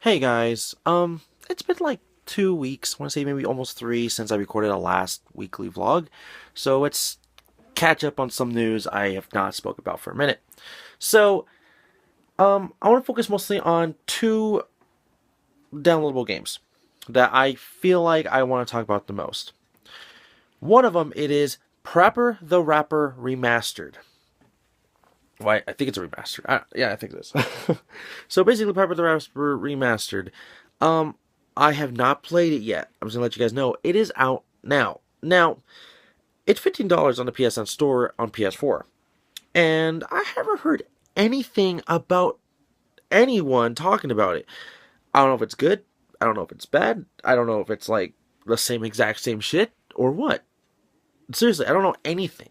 Hey guys, it's been like 2 weeks, I want to say maybe almost three since I recorded a last weekly vlog. So let's catch up on some news I have not spoke about for a minute. So, I want to focus mostly on two downloadable games that I feel like I want to talk about the most. One of them, it is Prapor the Rapper Remastered. Well, I think it's a remaster. Yeah, I think it is. So basically, Prapor the Rapper Remastered. I have not played it yet. I'm just gonna let you guys know it is out now. Now, it's $15 on the PSN store on PS4, and I haven't heard anything about anyone talking about it. I don't know if it's good. I don't know if it's bad. I don't know if it's like the exact same shit or what. Seriously, I don't know anything.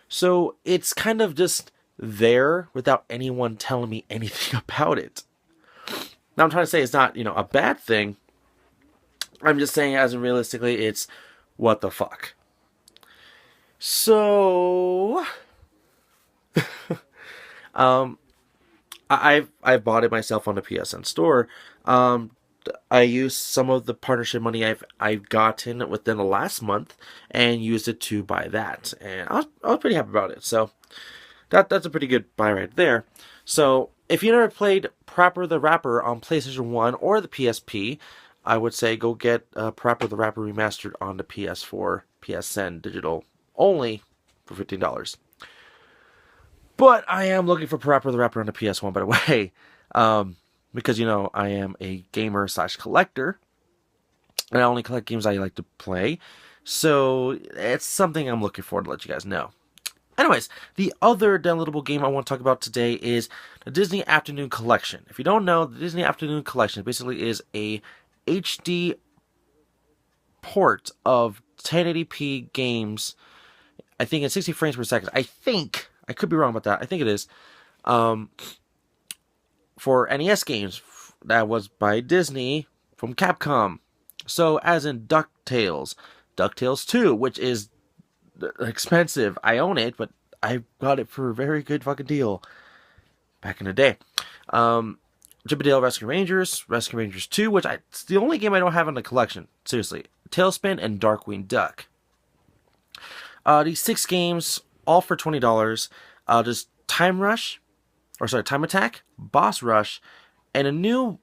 So it's kind of just there without anyone telling me anything about it. Now I'm trying to say it's not, a bad thing. I'm just saying as in realistically it's what the fuck. So I've bought it myself on the PSN store. I used some of the partnership money I've gotten within the last month and used it to buy that, and I was pretty happy about it. So that's a pretty good buy right there. So if you never played Prapor the Rapper on PlayStation 1 or the PSP, I would say go get Prapor the Rapper Remastered on the PS4, PSN digital only for $15. But I am looking for Prapor the Rapper on the PS1, by the way. Because, I am a gamer / collector. And I only collect games I like to play. So it's something I'm looking forward to let you guys know. Anyways, the other downloadable game I want to talk about today is the Disney Afternoon Collection. If you don't know, the Disney Afternoon Collection basically is a HD port of 1080p games, I think in 60 frames per second. I could be wrong about that. I think it is. For NES games that was by Disney from Capcom. So as in DuckTales, DuckTales 2, which is expensive. I own it, but I got it for a very good fucking deal back in the day. Chip 'n Dale Rescue Rangers 2, which it's the only game I don't have in the collection. Seriously. Tailspin and Darkwing Duck. These 6 games, all for $20. Just Time Attack, Boss Rush, and a new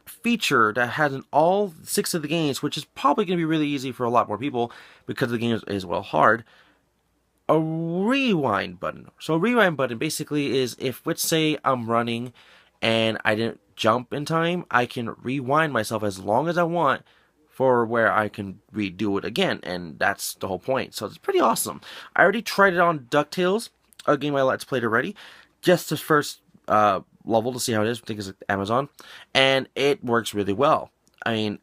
feature that has in all 6 of the games, which is probably going to be really easy for a lot more people because the game is well hard. A rewind button. So a rewind button basically is if, let's say, I'm running and I didn't jump in time, I can rewind myself as long as I want for where I can redo it again, and that's the whole point. So it's pretty awesome. I already tried it on DuckTales, a game I Let's Played already, just the first level to see how it is. I think it's Amazon, and it works really well. I mean,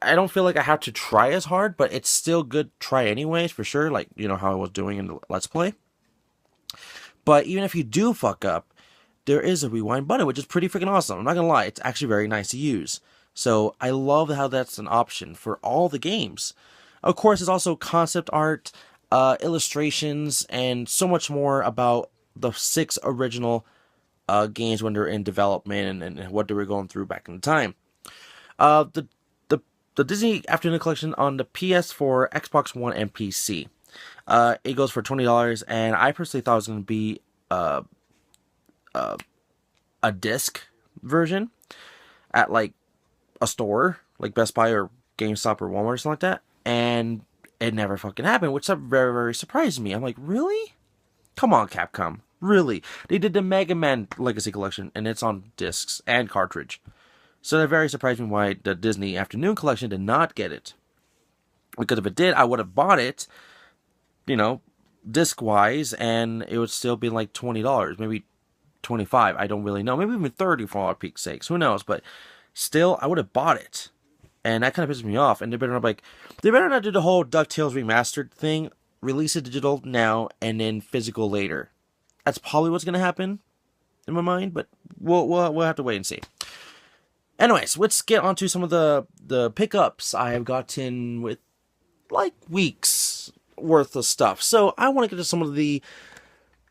I don't feel like I have to try as hard, but it's still good try anyways, for sure, like, how I was doing in the Let's Play. But even if you do fuck up, there is a rewind button, which is pretty freaking awesome. I'm not gonna lie, it's actually very nice to use. So I love how that's an option for all the games. Of course, there's also concept art, illustrations, and so much more about the 6 original games when they're in development and what they were going through back in the time. The Disney Afternoon Collection on the PS4, Xbox One, and PC. It goes for $20, and I personally thought it was going to be a disc version at like a store, like Best Buy or GameStop or Walmart or something like that, and it never fucking happened, which very, very surprised me. I'm like, really? Come on, Capcom. Really? They did the Mega Man Legacy Collection, and it's on discs and cartridge. So that very surprised me why the Disney Afternoon Collection did not get it. Because if it did, I would have bought it, disc-wise, and it would still be like $20, maybe $25. I don't really know. Maybe even $30 for all peak's sakes. Who knows? But still, I would have bought it. And that kind of pisses me off. And they better not do the whole DuckTales Remastered thing. Release it digital now and then physical later. That's probably what's going to happen in my mind, but we'll have to wait and see. Anyways, let's get on to some of the pickups I have gotten with like weeks worth of stuff. So I want to get to some of the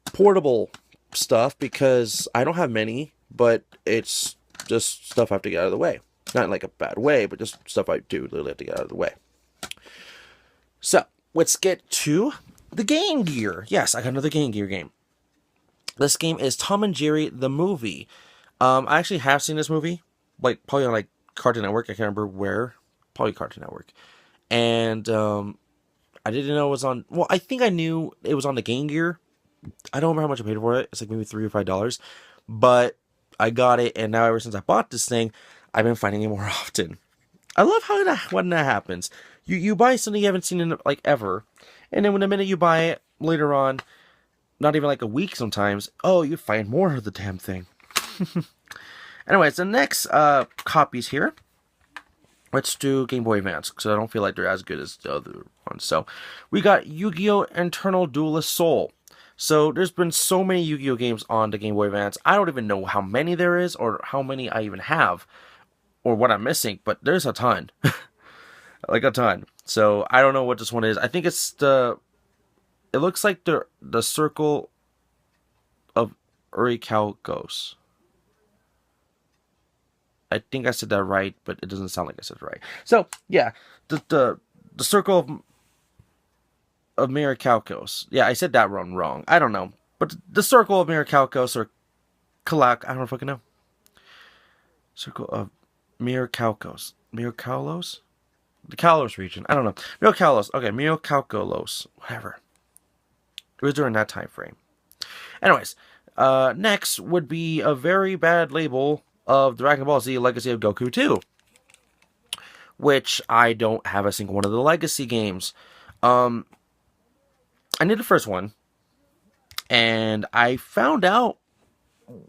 portable stuff because I don't have many, but it's Just stuff I have to get out of the way. Not in like a bad way, but just stuff I do literally have to get out of the way. So, let's get to the Game Gear. Yes, I got another Game Gear game. This game is Tom and Jerry the movie. I actually have seen this movie, like probably on like Cartoon Network. I can't remember where. Probably Cartoon Network. And I didn't know it was on. Well, I think I knew it was on the Game Gear. I don't remember how much I paid for it. It's like maybe $3 or $5. But I got it, and now ever since I bought this thing, I've been finding it more often. I love how when that happens. You buy something you haven't seen in like ever, and then when the minute you buy it later on, not even like a week sometimes, oh, you find more of the damn thing. Anyways, the next copies here. Let's do Game Boy Advance, because I don't feel like they're as good as the other ones. So, we got Yu-Gi-Oh! Eternal Duelist Soul. So, there's been so many Yu-Gi-Oh! Games on the Game Boy Advance. I don't even know how many there is, or how many I even have, or what I'm missing, but there's a ton. Like a ton. So, I don't know what this one is. I think it's the... It looks like the Circle of Urikaukos. I think I said that right, but it doesn't sound like I said it right. So, yeah, the Circle of Mirakaukos. Yeah, I said that wrong. I don't know. But the Circle of Mirakaukos, or Kalak, I don't fucking know. Circle of Mirakaukos. Mirakalos? The Kalos region. I don't know. Mirakalos. Okay, Mirakaukos. Whatever. It was during that time frame. Anyways, next would be a very bad label of Dragon Ball Z Legacy of Goku 2. Which I don't have a single one of the Legacy games. I did the first one. And I found out,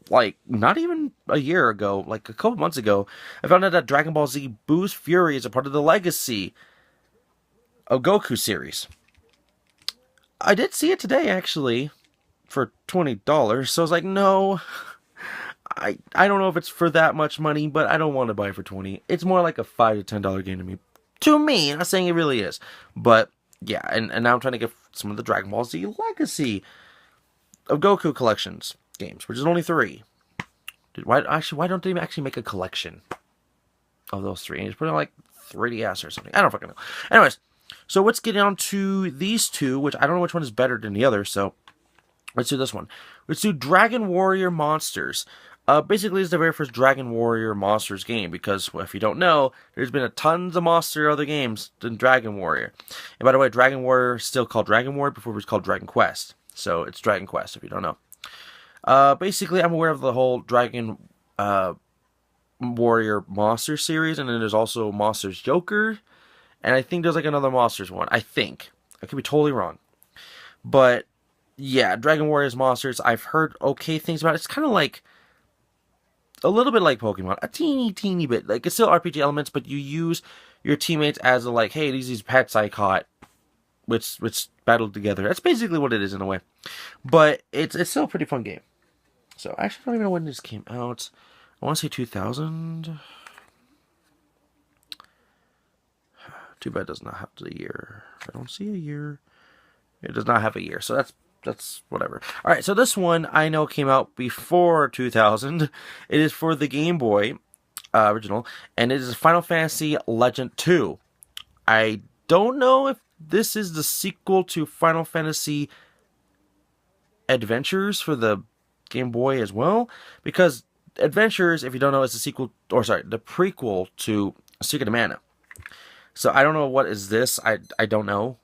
like, not even a year ago, like a couple months ago, I found out that Dragon Ball Z Boost Fury is a part of the Legacy of Goku series. I did see it today, actually, for $20. So I was like, no, I don't know if it's for that much money, but I don't want to buy it for $20. It's more like a $5 to $10 game to me. To me, I'm not saying it really is. But, yeah, and now I'm trying to get some of the Dragon Ball Z Legacy of Goku collections games, which is only 3. Why don't they actually make a collection of those 3? And just put it on, like, 3DS or something. I don't fucking know. Anyways. So let's get on to these two, which I don't know which one is better than the other, so let's do this one. Let's do Dragon Warrior Monsters. Basically, it's the very first Dragon Warrior Monsters game, because well, if you don't know, there's been a tons of monster other games than Dragon Warrior. And by the way, Dragon Warrior is still called Dragon Warrior before it was called Dragon Quest. So it's Dragon Quest, if you don't know. Basically, I'm aware of the whole Dragon Warrior Monster series, and then there's also Monsters Joker. And I think there's like another Monsters one. I think. I could be totally wrong. But, yeah, Dragon Warriors Monsters, I've heard okay things about it. It's kind of like, a little bit like Pokemon. A teeny bit. Like, it's still RPG elements, but you use your teammates as a, like, hey, these pets I caught, which battled together. That's basically what it is in a way. But it's still a pretty fun game. So, I actually don't even know when this came out. I want to say 2000... Too bad it does not have the year. I don't see a year. It does not have a year, so that's whatever. Alright, so this one I know came out before 2000. It is for the Game Boy original, and it is Final Fantasy Legend 2. I don't know if this is the sequel to Final Fantasy Adventures for the Game Boy as well, because Adventures, if you don't know, is the sequel, or sorry, the prequel to Secret of Mana. So I don't know what is this. I don't know.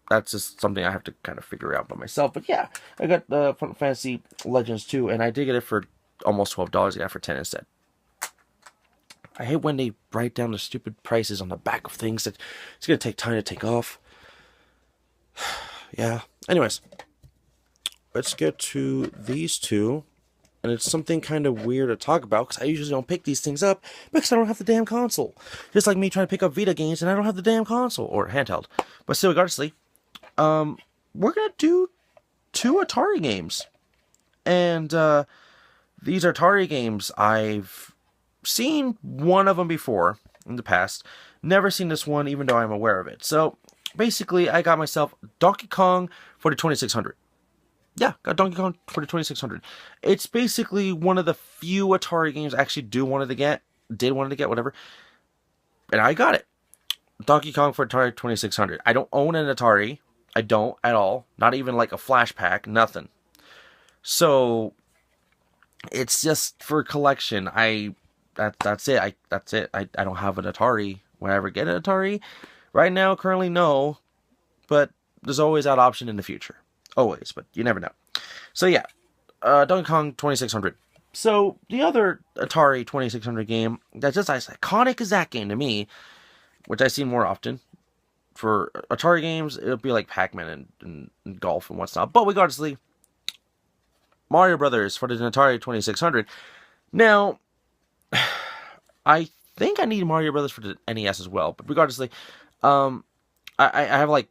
That's just something I have to kind of figure out by myself. But yeah, I got the Final Fantasy Legends 2, and I did get it for almost $12. I got it for $10 instead. I hate when they write down the stupid prices on the back of things that it's going to take time to take off. Yeah. Anyways, let's get to these two. And it's something kind of weird to talk about, because I usually don't pick these things up, because I don't have the damn console. Just like me trying to pick up Vita games, and I don't have the damn console, or handheld. But still, regardlessly, we're going to do 2 Atari games. And these Atari games, I've seen one of them before, in the past. Never seen this one, even though I'm aware of it. So, basically, I got myself Donkey Kong for the 2600. Yeah, got Donkey Kong for the 2600. It's basically one of the few Atari games I actually did wanted to get, whatever, and I got it. Donkey Kong for Atari 2600. I don't own an Atari. I don't at all. Not even like a flash pack. Nothing. So it's just for collection. That's it. That's it. I don't have an Atari. Will I ever get an Atari? Right now, currently, no. But there's always that option in the future. Always, but you never know. So yeah, Donkey Kong 2600. So the other Atari 2600 game that's just as iconic as that game to me, which I've seen more often. For Atari games, it'll be like Pac-Man and golf and whatnot. But regardlessly, Mario Brothers for the Atari 2600. Now, I think I need Mario Brothers for the NES as well. But regardlessly, I have like,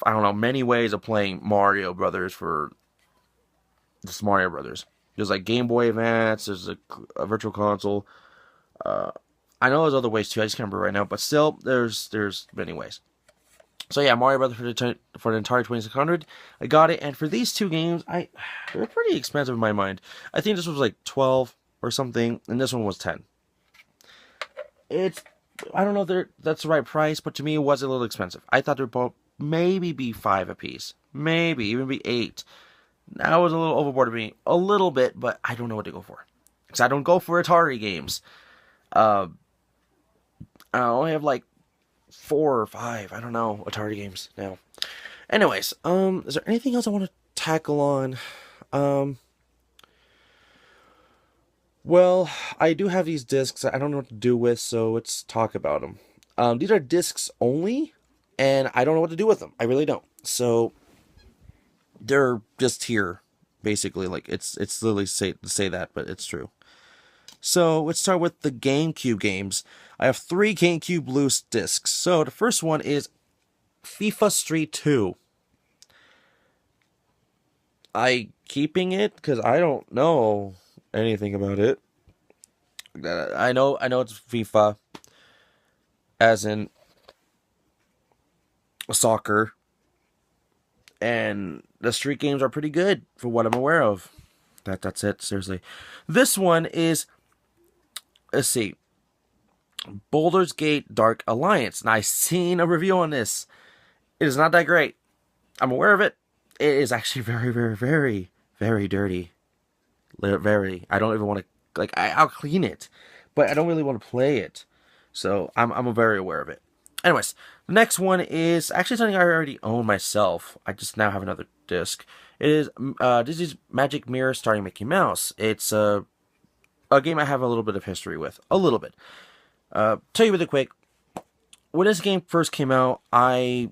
I don't know, many ways of playing Mario Brothers for this Mario Brothers. There's like Game Boy Advance. There's a Virtual Console. I know there's other ways too. I just can't remember right now. But still, there's many ways. So yeah, Mario Brothers for the Atari 2600. I got it, and for these two games, they're pretty expensive in my mind. I think this was like 12 or something, and this one was 10. I don't know if that's the right price, but to me it was a little expensive. I thought they would both maybe be 5 apiece, maybe even be 8. That was a little overboard to me, a little bit, but I don't know what to go for because I don't go for Atari games. I only have like 4 or 5, I don't know, Atari games now. Anyways, is there anything else I want to tackle on? Well, I do have these discs. I don't know what to do with, so let's talk about them. These are discs only, and I don't know what to do with them. I really don't. So they're just here, basically. Like it's literally to say that, but it's true. So let's start with the GameCube games. I have 3 GameCube loose discs. So the first one is FIFA Street 2. I keeping it because I don't know anything about it. I know it's FIFA, as in soccer, and the street games are pretty good for what I'm aware of. That's it. Seriously, this one is, let's see, Baldur's Gate Dark Alliance, and I've seen a review on this. It is not that great. I'm aware of it. It is actually very, very, very, very dirty. Very. I don't even want to, like, I'll clean it, but I don't really want to play it. So I'm very aware of it. Anyways, the next one is actually something I already own myself. I just now have another disc. It is Disney's Magic Mirror starring Mickey Mouse. It's a game I have a little bit of history with. A little bit. Tell you really quick. When this game first came out, I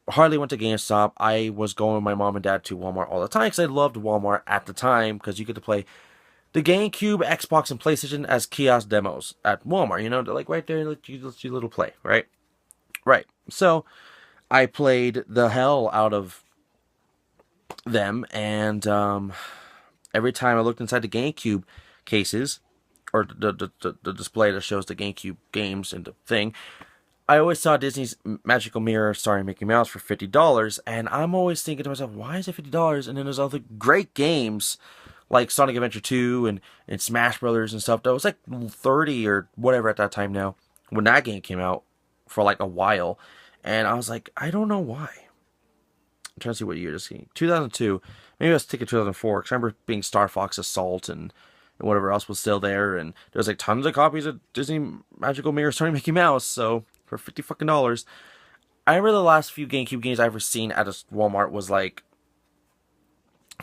hardly went to GameStop. I was going with my mom and dad to Walmart all the time because I loved Walmart at the time because you get to play the GameCube, Xbox, and PlayStation as kiosk demos at Walmart. You know, they're like right there, let you little play, right? Right. So I played the hell out of them, and every time I looked inside the GameCube cases, or the display that shows the GameCube games and the thing, I always saw Disney's Magical Mirror starring Mickey Mouse for $50, and I'm always thinking to myself, why is it $50? And then there's other great games like Sonic Adventure 2 and Smash Brothers and stuff that was like 30 or whatever at that time now, when that game came out for like a while. And I was like, I don't know why. I'm trying to see what year this came. 2002. Maybe I was thinking 2004, because I remember being Star Fox Assault and whatever else was still there, and there was like tons of copies of Disney Magical Mirror starring Mickey Mouse, so for $50 fucking dollars. I remember the last few GameCube games I've ever seen at a Walmart was like,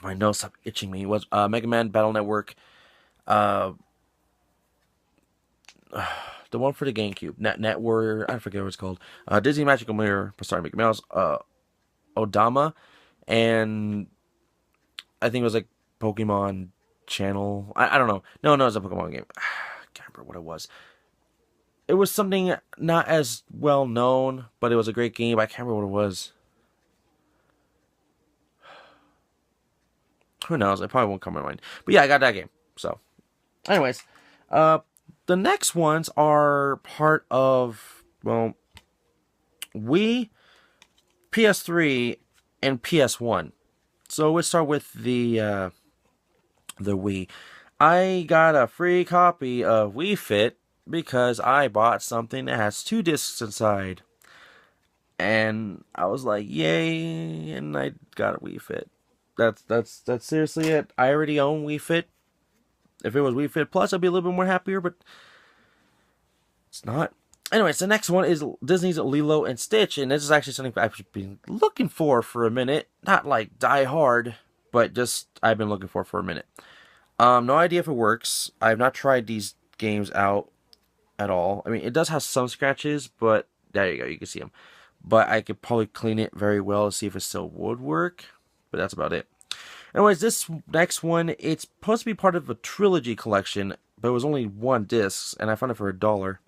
my nose stopped itching me, was Mega Man Battle Network, the one for the GameCube, Net Warrior, I forget what it's called, Disney Magical Mirror starring Mickey Mouse, Odama, and I think it was like Pokemon Channel. I don't know. No, it's a Pokemon game. I can't remember what it was. It was something not as well known, but it was a great game. I can't remember what it was. Who knows? It probably won't come to my mind. But yeah, I got that game. So, anyways, the next ones are part of, well, Wii, PS3, and PS1. So let's start with the Wii. I got a free copy of Wii Fit because I bought something that has 2 discs inside. And I was like, yay, and I got a Wii Fit. That's seriously it. I already own Wii Fit. If it was Wii Fit Plus, I'd be a little bit more happier, but it's not. Anyways, the next one is Disney's Lilo and Stitch, and this is actually something I've been looking for a minute. Not like die hard, but just I've been looking for a minute. No idea if it works. I have not tried these games out at all. I mean, it does have some scratches, but there you go, you can see them. But I could probably clean it very well to see if it still would work. But that's about it. Anyways, this next one, it's supposed to be part of a trilogy collection, but it was only 1 disc, and I found it for $1.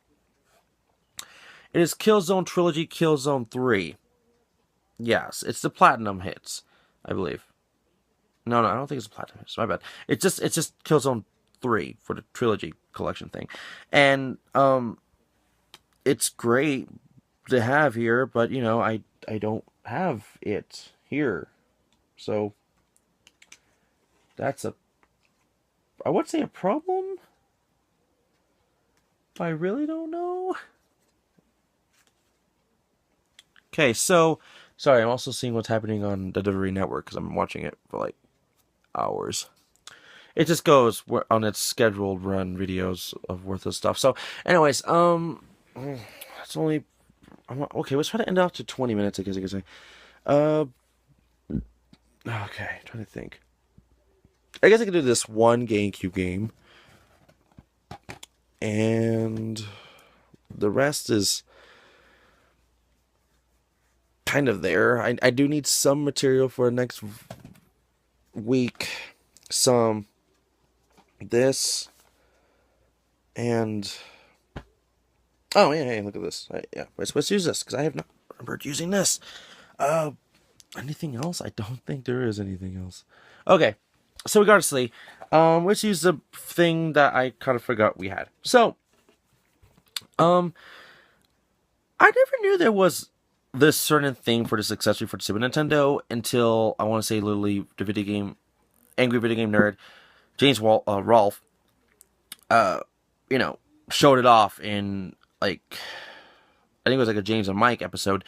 It is Killzone Trilogy Killzone 3. Yes, it's the Platinum hits, I believe. No, I don't think it's the Platinum hits. My bad. It's just Killzone 3 for the trilogy collection thing. And it's great to have here, but you know, I don't have it here. So that's I would say a problem. I really don't know. Okay, so sorry, I'm also seeing what's happening on the Delivery Network because I'm watching it for like hours. It just goes on its scheduled run videos of worthless stuff. So, anyways, it's only okay. Let's try to end off to 20 minutes. I guess I could say. Okay, trying to think. I guess I could do this one GameCube game, and the rest is kind of there. I do need some material for next week. Some this and oh yeah, hey, look at this. Yeah, let's use this because I have not remembered using this. Anything else? I don't think there is anything else. Okay, so regardlessly, let's use the thing that I kind of forgot we had. So, I never knew there was this certain thing for this accessory for the Super Nintendo until I want to say literally the video game, Angry Video Game Nerd, James Rolfe, you know, showed it off in like I think it was like a James and Mike episode.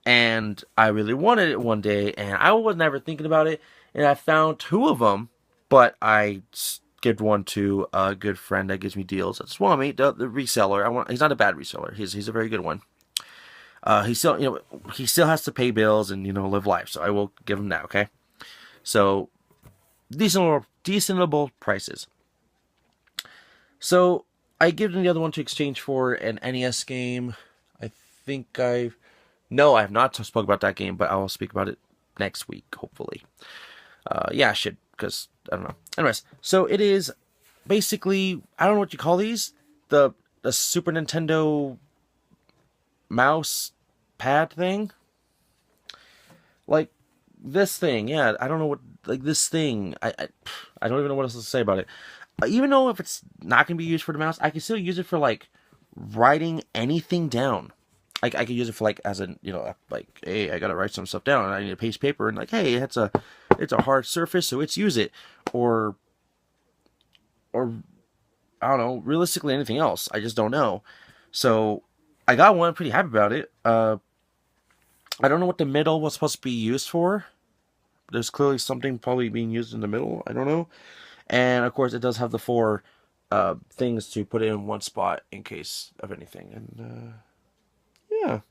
And I really wanted it one day, and I was never thinking about it. And I found 2 of them, but I skipped one to a good friend that gives me deals at Swami, the reseller. He's not a bad reseller. He's a very good one. He still has to pay bills and live life. So I will give him that. Okay. So decentable prices. So I give him the other one to exchange for an NES game. I think No, I have not spoke about that game, but I will speak about it next week, hopefully. Yeah, I should, because I don't know. Anyways, so it is basically, I don't know what you call these, the Super Nintendo mouse pad thing. Like this thing, yeah. I don't know what, like this thing. I don't even know what else to say about it. Even though if it's not gonna be used for the mouse, I can still use it for like writing anything down. Like I could use it for like as a like, hey, I gotta write some stuff down and I need a piece of paper, and like, hey, it's a hard surface, so let's use it. Or I don't know, realistically anything else. I just don't know. So I got one, pretty happy about it. I don't know what the middle was supposed to be used for. There's clearly something probably being used in the middle. I don't know. And of course, it does have the 4 things to put it in one spot in case of anything. And yeah,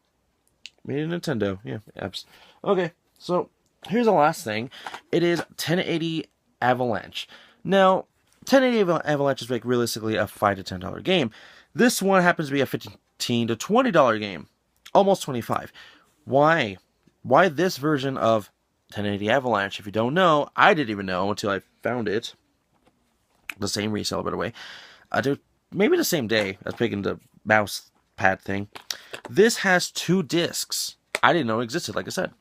made in Nintendo. Yeah, apps. Okay, so here's the last thing. It is 1080 Avalanche. Now, 1080 Avalanche is like realistically a $5 to $10 game. This one happens to be a $15 to $20 game, almost 25. Why? Why this version of 1080 Avalanche? If you don't know, I didn't even know until I found it. The same reseller, by the way. Maybe the same day as picking the mouse pad thing. This has 2 discs. I didn't know it existed, like I said.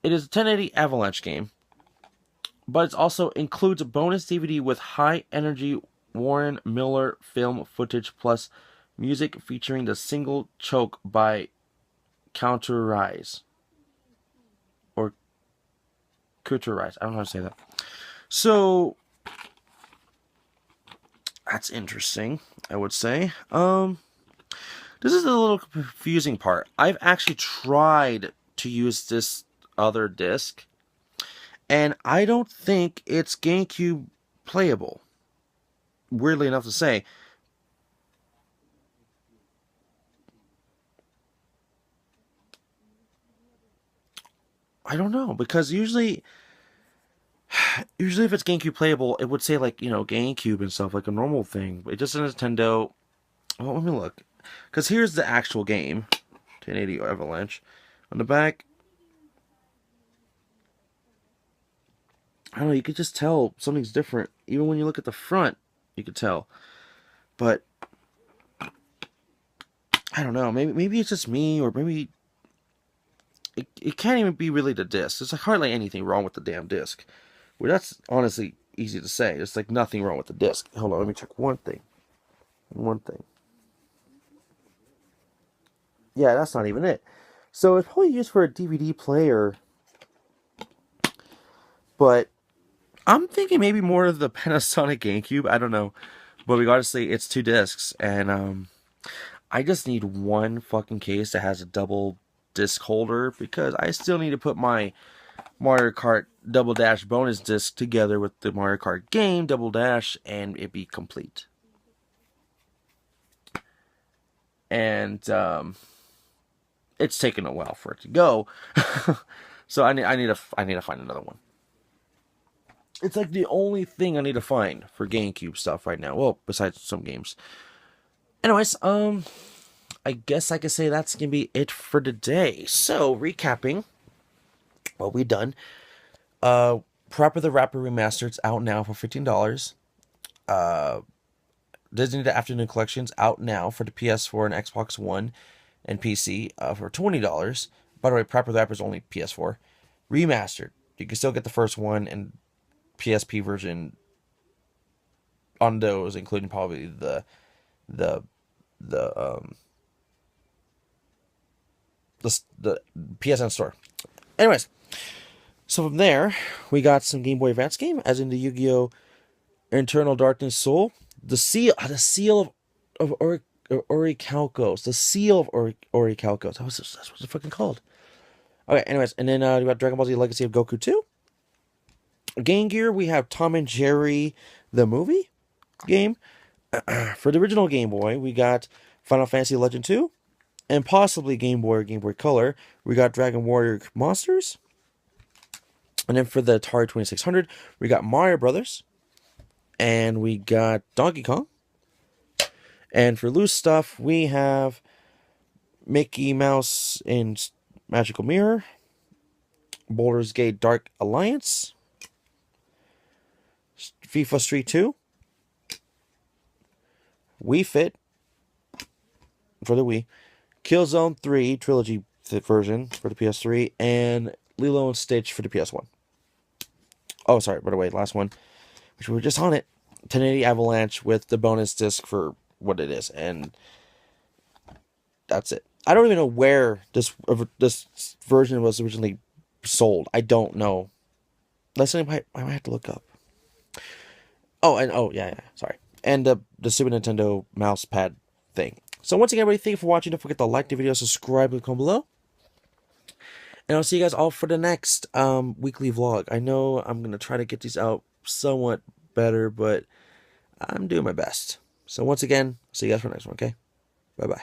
It is a 1080 Avalanche game, but it also includes a bonus DVD with high-energy Warren Miller film footage plus music featuring the single Choke by Counterrise. Or Culturized. I don't know how to say that. So that's interesting, I would say. This is a little confusing part. I've actually tried to use this other disc, and I don't think it's GameCube playable. Weirdly enough to say. I don't know, because usually if it's GameCube playable, it would say, like, GameCube and stuff, like a normal thing. But it just says Nintendo. Well, let me look. Because here's the actual game. 1080 Avalanche. On the back, I don't know, you could just tell something's different. Even when you look at the front, you could tell. But I don't know. Maybe it's just me, or maybe it can't even be really the disc. There's hardly anything wrong with the damn disc. Well, that's honestly easy to say. There's like nothing wrong with the disc. Hold on, let me check one thing. Yeah, that's not even it. So it's probably used for a DVD player, but I'm thinking maybe more of the Panasonic GameCube. I don't know, but we gotta say it's 2 discs, and I just need one fucking case that has a double disc holder, because I still need to put my Mario Kart Double Dash bonus disc together with the Mario Kart game Double Dash, and it'd be complete. And it's taken a while for it to go, so I need to find another one. It's like the only thing I need to find for GameCube stuff right now. Well, besides some games. Anyways, I guess I could say that's gonna be it for today. So, recapping what we've done. Proper the Rapper Remastered's out now for $15. Disney The Afternoon Collection's out now for the PS4 and Xbox One and PC for $20. By the way, Proper the Rapper's only PS4. Remastered. You can still get the first one and PSP version on those, including probably the PSN store. Anyways, so from there we got some Game Boy Advance game, as in the Yu-Gi-Oh! Eternal Darkness Soul, the seal of Orichalcos, the seal of Orichalcos. That's what it's fucking called. Okay, anyways, and then we got Dragon Ball Z Legacy of Goku 2. Game Gear, we have Tom and Jerry the movie game. For the original Game Boy, we got Final Fantasy Legend 2. And possibly Game Boy or Game Boy Color, we got Dragon Warrior Monsters. And then for the Atari 2600, we got Mario Brothers. And we got Donkey Kong. And for loose stuff, we have Mickey Mouse in Magical Mirror, Baldur's Gate Dark Alliance, FIFA Street 2, Wii Fit for the Wii, Killzone 3 Trilogy version for the PS3, and Lilo and Stitch for the PS1. Oh, sorry, by the way, last one, which we were just on it, 1080 Avalanche with the bonus disc for what it is, and that's it. I don't even know where this version was originally sold. I don't know. I might have to look up. Yeah, sorry. And the Super Nintendo mouse pad thing. So once again, everybody, thank you for watching. Don't forget to like the video, subscribe, and comment below. And I'll see you guys all for the next weekly vlog. I know I'm going to try to get these out somewhat better, but I'm doing my best. So once again, see you guys for the next one, okay? Bye-bye.